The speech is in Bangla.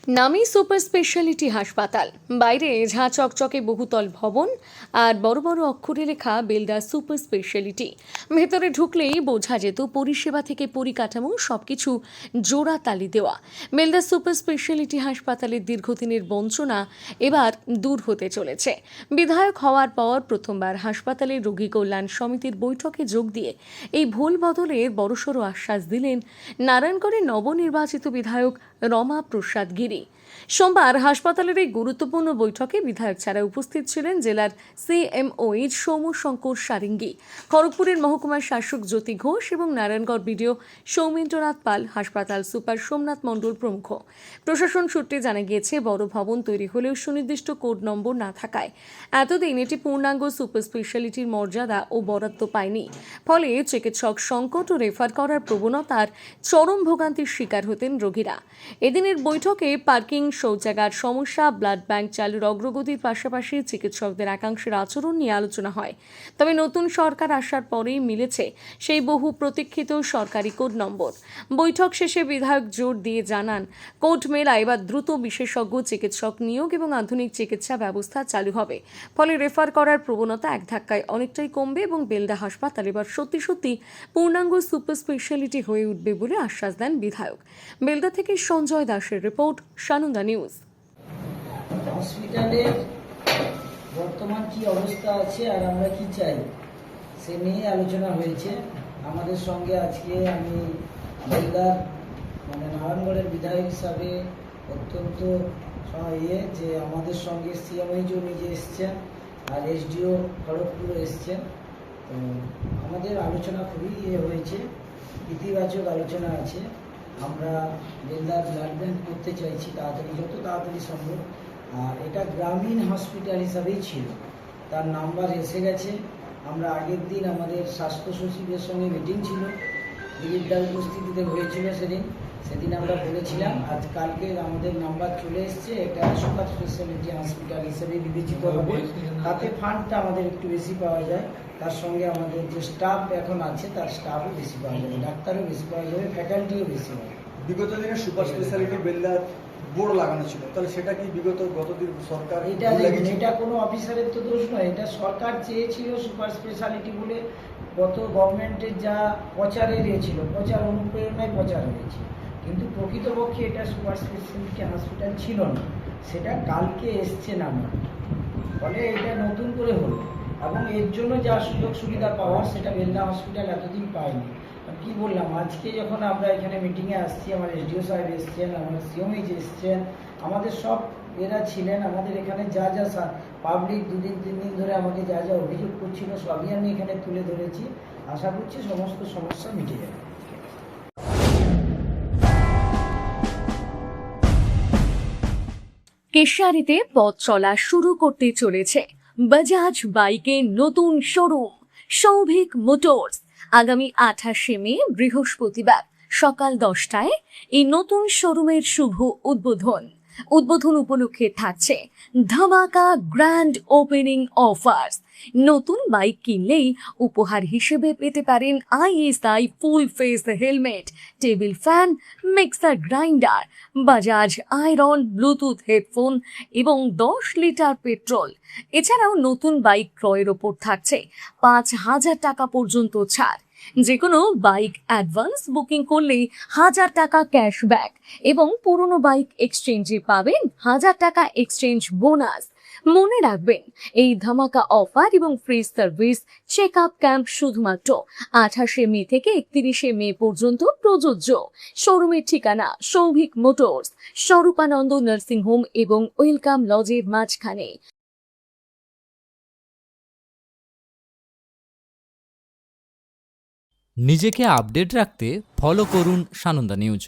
নামী সুপার স্পেশালিটি হাসপাতাল, বাইরে ঝাঁ চকচকে বহুতল ভবন আর বড় বড় অক্ষরে লেখা বেলদা সুপার স্পেশালিটি। ভেতরে ঢুকলেই বোঝা যেত পরিষেবা থেকে পরিকাঠামো সবকিছু জোড়া তালি দেওয়া। বেলদা সুপার স্পেশালিটি হাসপাতালের দীর্ঘদিনের বঞ্চনা এবার দূর হতে চলেছে। বিধায়ক হওয়ার পর প্রথমবার হাসপাতালের রোগী কল্যাণ সমিতির বৈঠকে যোগ দিয়ে এই ভুল বদলের বড়সড় আশ্বাস দিলেন নারায়ণগড়ের নবনির্বাচিত বিধায়ক রমা প্রসাদ গিরি। সোমবার হাসপাতালের এই গুরুত্বপূর্ণ বৈঠকে বিধায়ক ছাড়া উপস্থিত ছিলেন জেলার সিএমওইচ সৌম্যশঙ্কর সারেঙ্গী, খড়গপুরের মহকুমার শাসক জ্যোতি ঘোষ এবং নারায়ণগড় বিডিও সৌমেন্দ্রনাথ পাল, হাসপাতাল সুপার সোমনাথ মণ্ডল প্রমুখ। প্রশাসন সূত্রে জানা গিয়েছে, বড় ভবন তৈরি হলেও সুনির্দিষ্ট কোড নম্বর না থাকায় এতদিন এটি পূর্ণাঙ্গ সুপার স্পেশালিটির মর্যাদা ও বরাদ্দ পায়নি। ফলে চিকিৎসক সংকট ও রেফার করার প্রবণতার চরম ভোগান্তির শিকার হতেন রোগীরা। এদিনের বৈঠকে পার্কিং, শৌচাগার সমস্যা, ব্লাড ব্যাংক চালুর অগ্রগতির পাশাপাশি চিকিৎসকদের একাংশের আচরণ নিয়ে আলোচনা হয়। তবে নতুন সরকার আসার পরেই মিলেছে সেই বহু প্রতীক্ষিত সরকারি কোড নম্বর। বৈঠক শেষে বিধায়ক জোর দিয়ে জানান, কোড মেলায় এবার দ্রুত বিশেষজ্ঞ চিকিৎসক নিয়োগ এবং আধুনিক চিকিৎসা ব্যবস্থা চালু হবে। ফলে রেফার করার প্রবণতা এক ধাক্কায় অনেকটাই কমবে এবং বেলদা হাসপাতাল এবার সত্যি সত্যি পূর্ণাঙ্গ সুপার স্পেশালিটি হয়ে উঠবে বলে আশ্বাস দেন বিধায়ক। বেলদা থেকে সঞ্জয় দাসের রিপোর্ট, সানন্দা নিউজ। হসপিটালের বর্তমান কি অবস্থা আছে আর আমরা কি চাই সে নিয়ে আলোচনা হয়েছে। আমাদের সঙ্গে আজকে আমি বেলদার নারায়ণগড়ের বিধায়ক হিসাবে অত্যন্ত যে আমাদের সঙ্গে সিএমএইচও নিজে এসছেন আর এসডিও খড়গপুর এসছেন। তো আমাদের আলোচনা খুবই হয়েছে, ইতিবাচক আলোচনা আছে। আমরা বেলদার ব্লাড ব্যাংক করতে চাইছি তাড়াতাড়ি, যত তাড়াতাড়ি সম্ভব। আর এটা গ্রামীণ হসপিটাল হিসাবেই ছিল, তার নাম্বার এসে গেছে। আমরা আগের দিন আমাদের স্বাস্থ্য সচিবের সঙ্গে মিটিং ছিল, দিলীপদার উপস্থিতিতে হয়েছিল সেদিন আমরা বলেছিলাম আজ কালকে আমাদের নাম্বার চলে এসছে। এটা সুপার স্পেশালিটি হসপিটাল হিসেবে বিবেচিত হবে, তাতে ফান্ডটা আমাদের একটু বেশি পাওয়া যায়। তার সঙ্গে আমাদের যে স্টাফ এখন আছে তার স্টাফও বেশি পাওয়া যাবে, ডাক্তারও বেশি পাওয়া যাবে, ফ্যাকাল্টিও বেশি হবে। বিগত দিনে সুপার স্পেশালিটি বেলদার বোর্ড লাগানো ছিল, তাহলে সেটা কি গতদিন সরকার? এটা কোনো অফিসারের তো দোষ নয়, এটা সরকার চেয়েছিল সুপার স্পেশালিটি বলে। গত গভর্নমেন্টের যা প্রচারে দিয়েছিল, প্রচার অনুপ্রেরণায় প্রচার হয়েছে, কিন্তু প্রকৃতপক্ষে এটা সুপার স্পেশালিটি হসপিটাল ছিল না। সেটা কালকে এসছে নাম্বার, ফলে এটা নতুন করে হলো এবং এর জন্য যা সুযোগ সুবিধা পাওয়ার সেটা বেলদা হসপিটাল এতদিন পায়নি। কি বললাম, আজকে যখন আমরা এখানে মিটিংয়ে আসছি, আমার এসডিও সাহেব এসছেন, আমার সিএমএইচ এসছেন, আমাদের সব এরা ছিলেন। আমাদের এখানে যা যা পাবলিক 2-3 দিন ধরে আমাকে যা যা অভিযোগ করছিল সবই আমি এখানে তুলে ধরেছি। আশা করছি সমস্ত সমস্যা মিটে যাবে। কেশিয়ারিতে পথ চলা শুরু করতে চলেছে বাজাজ বাইকের নতুন শোরুম সৌভিক মোটরস। আগামী 28শে মে বৃহস্পতিবার সকাল 10টায় এই নতুন শোরুমের শুভ উদ্বোধন উপলক্ষে থাকছে ধামাকা গ্র্যান্ড ওপেনিং অফার্স। নতুন বাইক কিনলেই উপহার হিসেবে পেতে পারেন ISI full face helmet, table fan, mixer grinder, Bajaj iron, bluetooth headphone এবং 10 লিটার পেট্রোল। এছাড়াও নতুন বাইক ক্রয়ের ওপর থাকছে 5,000 টাকা পর্যন্ত ছাড়। যে কোনো বাইক অ্যাডভান্স বুকিং করলেই 1,000 টাকা ক্যাশব্যাক এবং পুরনো বাইক এক্সচেঞ্জে পাবেন 1,000 টাকা এক্সচেঞ্জ বোনাস। মনে রাখবেন, এই ধামাকা অফার এবং free service check up camp শুধুমাত্র 28শে মে থেকে 31শে মে পর্যন্ত প্রযোজ্য। শোরুমের ঠিকানা Souvik motors, Swarupananda nursing home এবং ওয়েলকাম লজের মাঝখানে। নিজেকে আপডেট রাখতে ফলো করুন সানন্দা নিউজ।